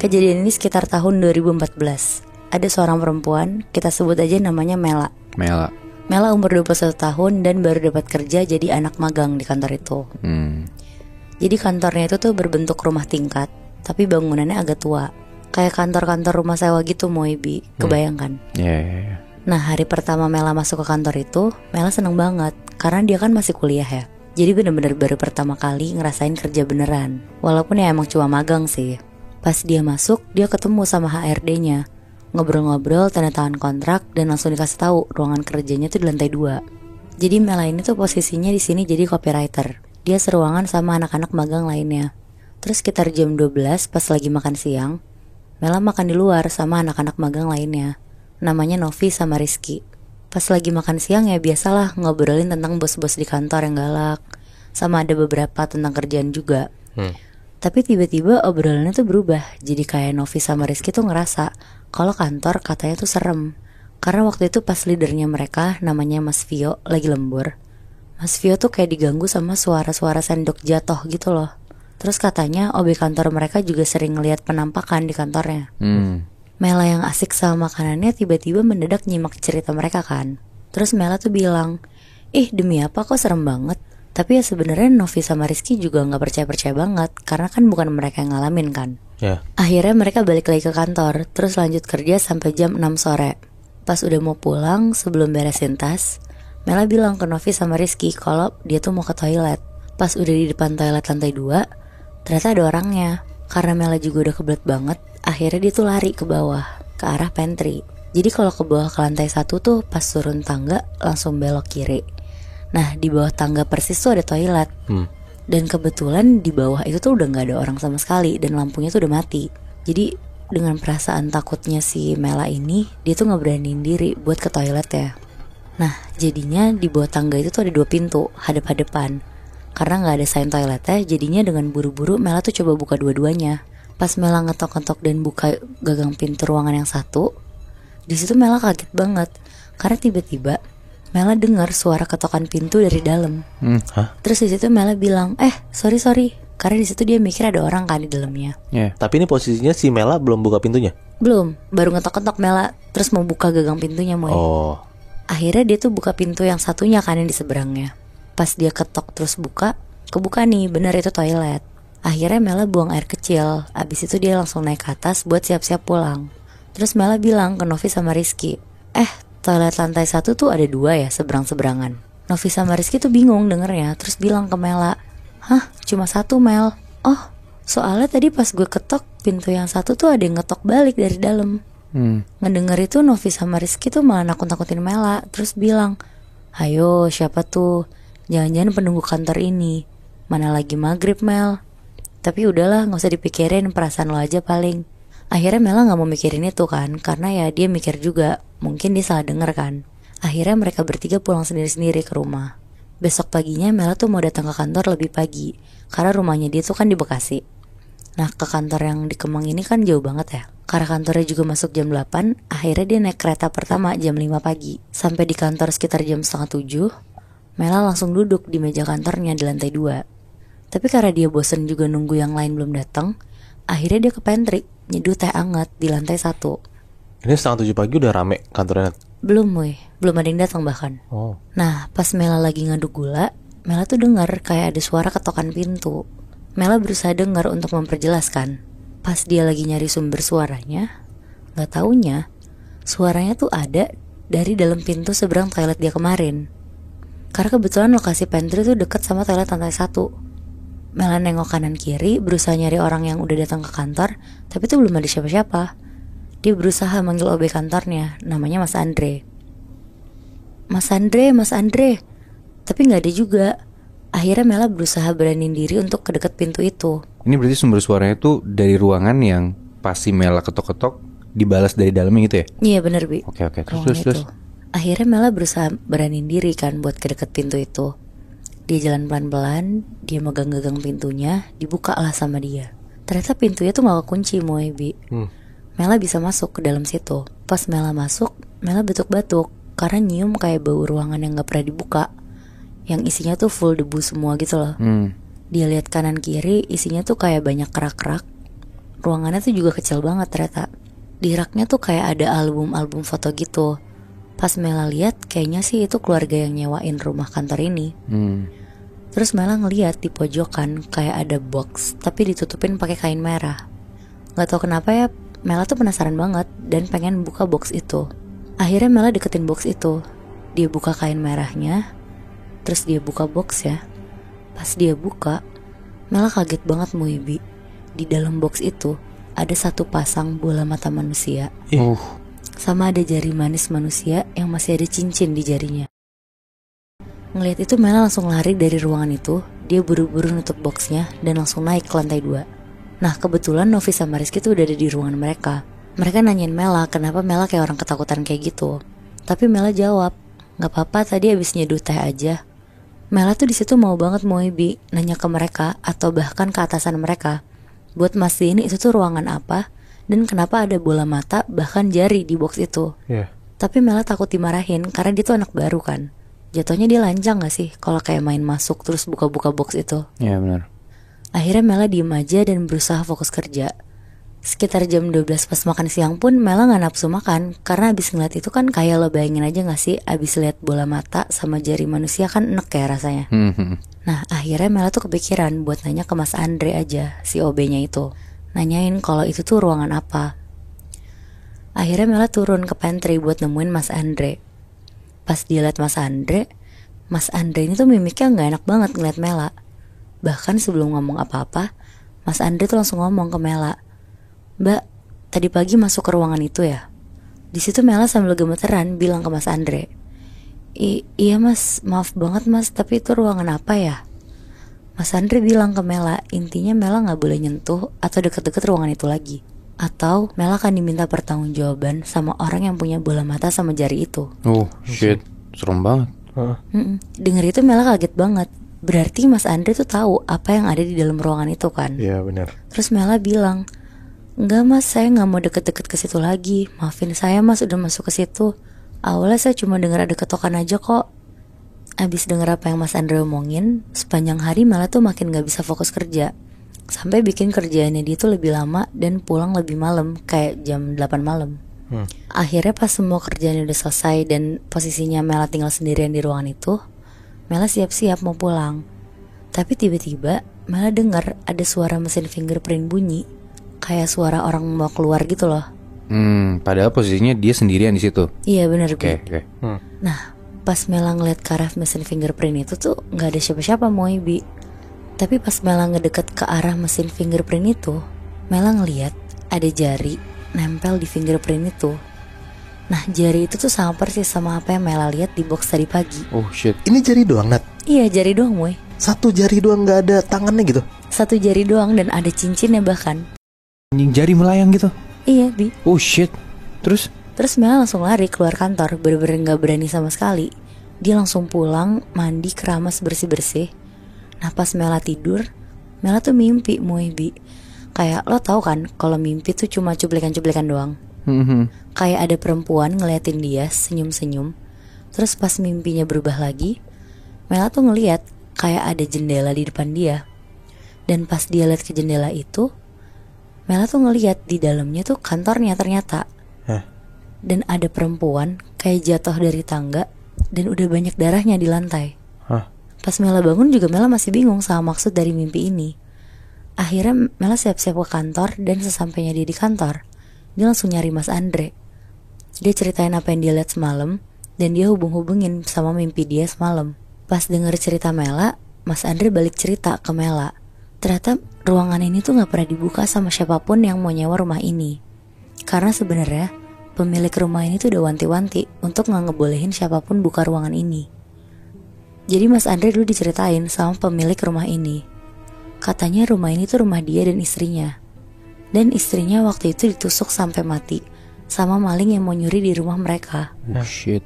Kejadian ini sekitar tahun 2014. Ada seorang perempuan, kita sebut aja namanya Mela. Mela umur 21 tahun dan baru dapat kerja jadi anak magang di kantor itu. Jadi kantornya itu tuh berbentuk rumah tingkat, tapi bangunannya agak tua. Kayak kantor-kantor rumah sewa gitu, Moebi. Kebayangkan? Iya. Nah, hari pertama Mela masuk ke kantor itu, Mela seneng banget karena dia kan masih kuliah ya. Jadi bener-bener baru pertama kali ngerasain kerja beneran. Walaupun ya emang cuma magang sih. Pas dia masuk, dia ketemu sama HRD-nya. Ngobrol-ngobrol, tanda tangan kontrak, dan langsung dikasih tahu ruangan kerjanya tuh di lantai 2. Jadi Mela ini tuh posisinya di sini jadi copywriter. Dia seruangan sama anak-anak magang lainnya. Terus sekitar jam 12 pas lagi makan siang, Mela makan di luar sama anak-anak magang lainnya. Namanya Novi sama Rizky. Pas lagi makan siang ya biasalah ngobrolin tentang bos-bos di kantor yang galak. Sama ada beberapa tentang kerjaan juga. Tapi tiba-tiba obrolannya tuh berubah. Jadi kayak Novi sama Rizky tuh ngerasa kalau kantor katanya tuh serem. Karena waktu itu pas leadernya mereka, namanya Mas Vio, lagi lembur. Mas Vio tuh kayak diganggu sama suara-suara sendok jatuh gitu loh. Terus katanya OB kantor mereka juga sering ngeliat penampakan di kantornya. Mela yang asik sama makanannya tiba-tiba mendadak nyimak cerita mereka kan. Terus Mela tuh bilang, demi apa kok serem banget. Tapi ya sebenarnya Novi sama Rizky juga gak percaya-percaya banget. Karena kan bukan mereka yang ngalamin kan. Akhirnya mereka balik lagi ke kantor. Terus lanjut kerja sampai jam 6 sore. Pas udah mau pulang, sebelum beresin tas, Mela bilang ke Novi sama Rizky kalau dia tuh mau ke toilet. Pas udah di depan toilet lantai 2, ternyata ada orangnya. Karena Mela juga udah kebelet banget, akhirnya dia tuh lari ke bawah, ke arah pantry. Jadi kalau ke bawah ke lantai 1 tuh pas turun tangga langsung belok kiri. Nah di bawah tangga persis tuh ada toilet. Dan kebetulan di bawah itu tuh udah gak ada orang sama sekali. Dan lampunya tuh udah mati. Jadi dengan perasaan takutnya si Mela ini, dia tuh gak beraniin diri buat ke toilet ya. Nah jadinya di bawah tangga itu tuh ada 2 pintu, hadap-hadapan. Karena gak ada sign toiletnya, jadinya dengan buru-buru Mela tuh coba buka dua-duanya. Pas Mela ngetok-ngetok dan buka gagang pintu ruangan yang satu, di situ Mela kaget banget. Karena tiba-tiba Mela dengar suara ketokan pintu dari dalam. Terus di situ Mela bilang, sorry. Karena di situ dia mikir ada orang kan di dalamnya. Tapi ini posisinya si Mela belum buka pintunya? Belum, baru ngetok-ngetok Mela. Terus mau buka gagang pintunya Moy. Akhirnya dia tuh buka pintu yang satunya kan yang di seberangnya. Pas dia ketok terus buka, kebuka nih, bener itu toilet. Akhirnya Mela buang air kecil. Abis itu dia langsung naik ke atas buat siap-siap pulang. Terus Mela bilang ke Novi sama Rizky, toilet lantai 1 tuh ada 2 ya, seberang-seberangan. Novi sama Rizky tuh bingung dengernya. Terus bilang ke Mela, cuma 1 Mel. Soalnya tadi pas gue ketok pintu yang 1 tuh ada yang ngetok balik dari dalam. Ngedenger itu Novi sama Rizky tuh malah nakut-nakutin Mela. Terus bilang, ayo siapa tuh? Jangan-jangan penunggu kantor ini. Mana lagi maghrib Mel. Tapi udahlah gak usah dipikirin, perasaan lo aja paling. Akhirnya Mela gak mau mikirin itu kan. Karena ya dia mikir juga, mungkin dia salah denger kan. Akhirnya mereka bertiga pulang sendiri-sendiri ke rumah. Besok paginya Mela tuh mau datang ke kantor lebih pagi. Karena rumahnya dia tuh kan di Bekasi. Nah ke kantor yang di Kemang ini kan jauh banget ya. Karena kantornya juga masuk jam 8. Akhirnya dia naik kereta pertama jam 5 pagi. Sampai di kantor sekitar jam setengah 7. Mela langsung duduk di meja kantornya di lantai 2. Tapi karena dia bosen juga nunggu yang lain belum datang, akhirnya dia ke pantry nyeduh teh anget di lantai 1. Ini setengah 7 pagi udah rame kantornya? Belum ada yang datang bahkan. Nah pas Mela lagi ngaduk gula, Mela tuh dengar kayak ada suara ketokan pintu. Mela berusaha dengar untuk memperjelaskan. Pas dia lagi nyari sumber suaranya, gak taunya suaranya tuh ada dari dalam pintu seberang toilet dia kemarin. Karena kebetulan lokasi pantry tuh deket sama toilet lantai 1. Mela nengok kanan kiri, berusaha nyari orang yang udah datang ke kantor, tapi tuh belum ada siapa-siapa. Dia berusaha manggil OB kantornya, namanya Mas Andre. Mas Andre. Tapi gak ada juga. Akhirnya Mela berusaha beraniin diri untuk ke dekat pintu itu. Ini berarti sumber suaranya tuh dari ruangan yang pas si Mela ketok-ketok dibalas dari dalamnya gitu ya? Iya bener Bi. Oke, terus. Akhirnya Mela berusaha beraniin diri kan buat ke dekat pintu itu. Dia jalan pelan-pelan, dia megang-gagang pintunya, dibuka lah sama dia. Ternyata pintunya tuh gak kekunci Moy Bi. Mela bisa masuk ke dalam situ. Pas Mela masuk, Mela batuk-batuk karena nyium kayak bau ruangan yang gak pernah dibuka, yang isinya tuh full debu semua gitu loh. Dia lihat kanan kiri, isinya tuh kayak banyak kerak-kerak. ruangannya tuh juga kecil banget ternyata. Di raknya tuh kayak ada album-album foto gitu. Pas Mela lihat, kayaknya sih itu keluarga yang nyewain rumah kantor ini. Terus Mela ngeliat di pojokan kayak ada box, tapi ditutupin pakai kain merah. Gak tau kenapa ya, Mela tuh penasaran banget dan pengen buka box itu. Akhirnya Mela deketin box itu. Dia buka kain merahnya, terus dia buka box ya. Pas dia buka, Mela kaget banget Muibi. Di dalam box itu ada satu pasang bola mata manusia, sama ada jari manis manusia yang masih ada cincin di jarinya. Ngeliat itu Mela langsung lari dari ruangan itu. Dia buru-buru nutup boxnya dan langsung naik ke lantai 2. Nah kebetulan Novi sama Rizky tuh udah ada di ruangan mereka. Mereka nanyain Mela kenapa Mela kayak orang ketakutan kayak gitu. Tapi Mela jawab, gak apa-apa, tadi abis nyeduh teh aja. Mela tuh disitu mau banget Muibi nanya ke mereka atau bahkan ke atasan mereka buat mastiin itu tuh ruangan apa dan kenapa ada bola mata bahkan jari di box itu. Tapi Mela takut dimarahin karena dia tuh anak baru kan. Jatuhnya dia lancang gak sih kalau kayak main masuk terus buka-buka box itu? Iya benar. Akhirnya Mela diem aja dan berusaha fokus kerja. Sekitar jam 12 pas makan siang pun Mela gak nafsu makan. Karena abis ngeliat itu kan kayak lo bayangin aja gak sih, abis lihat bola mata sama jari manusia kan enek ya rasanya. Nah akhirnya Mela tuh kepikiran buat nanya ke Mas Andre aja, si OB-nya itu. Nanyain kalau itu tuh ruangan apa. Akhirnya Mela turun ke pantry buat nemuin Mas Andre. Pas dia liat Mas Andre ini tuh mimiknya gak enak banget ngeliat Mela. Bahkan sebelum ngomong apa-apa, Mas Andre tuh langsung ngomong ke Mela, "Mbak, tadi pagi masuk ke ruangan itu ya?" Di situ Mela sambil gemeteran bilang ke Mas Andre, Iya mas, maaf banget mas, tapi itu ruangan apa ya?" Mas Andre bilang ke Mela, intinya Mela gak boleh nyentuh atau deket-deket ruangan itu lagi. Atau Mela akan diminta pertanggungjawaban sama orang yang punya bola mata sama jari itu. Oh shit, serem banget. Dengar itu Mela kaget banget. Berarti Mas Andre tuh tahu apa yang ada di dalam ruangan itu kan? Iya benar. Terus Mela bilang, "Enggak mas, saya gak mau deket-deket ke situ lagi. Maafin saya mas udah masuk ke situ. Awalnya saya cuma dengar ada ketokan aja kok." Abis denger apa yang Mas Andre omongin, sepanjang hari Mela tuh makin gak bisa fokus kerja. Sampai bikin kerjaannya dia tuh lebih lama dan pulang lebih malam, kayak jam 8 malam. Akhirnya pas semua kerjaannya udah selesai dan posisinya Mela tinggal sendirian di ruangan itu, Mela siap-siap mau pulang. Tapi tiba-tiba Mela dengar ada suara mesin fingerprint bunyi, kayak suara orang mau keluar gitu loh. Padahal posisinya dia sendirian di situ. Iya benar. Oke. Nah pas Mela ngeliat ke arah mesin fingerprint itu tuh gak ada siapa-siapa Moibi. Tapi pas Mela ngedeket ke arah mesin fingerprint itu, Mela ngeliat ada jari nempel di fingerprint itu. Nah jari itu tuh sama persis sama apa yang Mela lihat di box tadi pagi. Oh shit. Ini jari doang Nat? Iya jari doang Moy. Satu jari doang, gak ada tangannya gitu? Satu jari doang dan ada cincinnya bahkan. Anjing, jari melayang gitu? Iya Bi. Oh shit. Terus Mela langsung lari keluar kantor, bener-bener gak berani sama sekali. Dia langsung pulang, mandi, keramas, bersih-bersih. Nah pas Mela tidur, Mela tuh mimpi Moibi. Kayak lo tau kan kalau mimpi tuh cuma cuplikan-cuplikan doang. Kayak ada perempuan ngeliatin dia senyum-senyum. Terus pas mimpinya berubah lagi, Mela tuh ngeliat kayak ada jendela di depan dia. Dan pas dia lihat ke jendela itu, Mela tuh ngeliat di dalamnya tuh kantornya ternyata. Dan ada perempuan kayak jatuh dari tangga dan udah banyak darahnya di lantai. Pas Mela bangun juga Mela masih bingung sama maksud dari mimpi ini. Akhirnya Mela siap-siap ke kantor dan sesampainya dia di kantor, dia langsung nyari Mas Andre. Dia ceritain apa yang dia lihat semalam dan dia hubung-hubungin sama mimpi dia semalam. Pas denger cerita Mela, Mas Andre balik cerita ke Mela. Ternyata ruangan ini tuh gak pernah dibuka sama siapapun yang mau nyewa rumah ini. Karena sebenarnya pemilik rumah ini tuh udah wanti-wanti untuk gak ngebolehin siapapun buka ruangan ini. Jadi Mas Andre dulu diceritain sama pemilik rumah ini. Katanya rumah ini tuh rumah dia dan istrinya. Dan istrinya waktu itu ditusuk sampai mati sama maling yang mau nyuri di rumah mereka. Oh shit.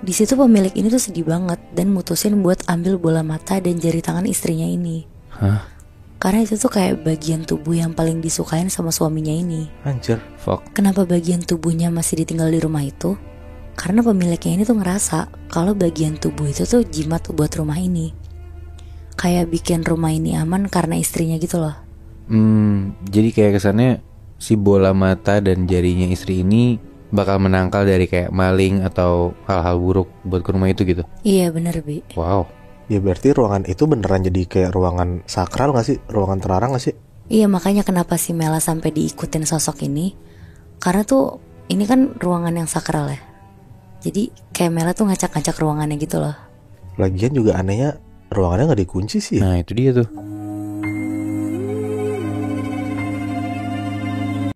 Di situ pemilik ini tuh sedih banget dan mutusin buat ambil bola mata dan jari tangan istrinya ini. Karena itu tuh kayak bagian tubuh yang paling disukain sama suaminya ini. Anjir. Fuck. Kenapa bagian tubuhnya masih ditinggal di rumah itu? Karena pemiliknya ini tuh ngerasa kalau bagian tubuh itu tuh jimat buat rumah ini. Kayak bikin rumah ini aman karena istrinya gitu loh. Jadi kayak kesannya si bola mata dan jarinya istri ini bakal menangkal dari kayak maling atau hal-hal buruk buat ke rumah itu gitu. Iya bener Bi. Wow. Ya berarti ruangan itu beneran jadi kayak ruangan sakral gak sih? Ruangan terlarang gak sih? Iya makanya kenapa si Mela sampai diikutin sosok ini. Karena tuh ini kan ruangan yang sakral ya. Jadi kayak Mela tuh ngacak-ngacak ruangannya gitu loh. Lagian juga anehnya ruangannya gak dikunci sih ya? Nah itu dia tuh.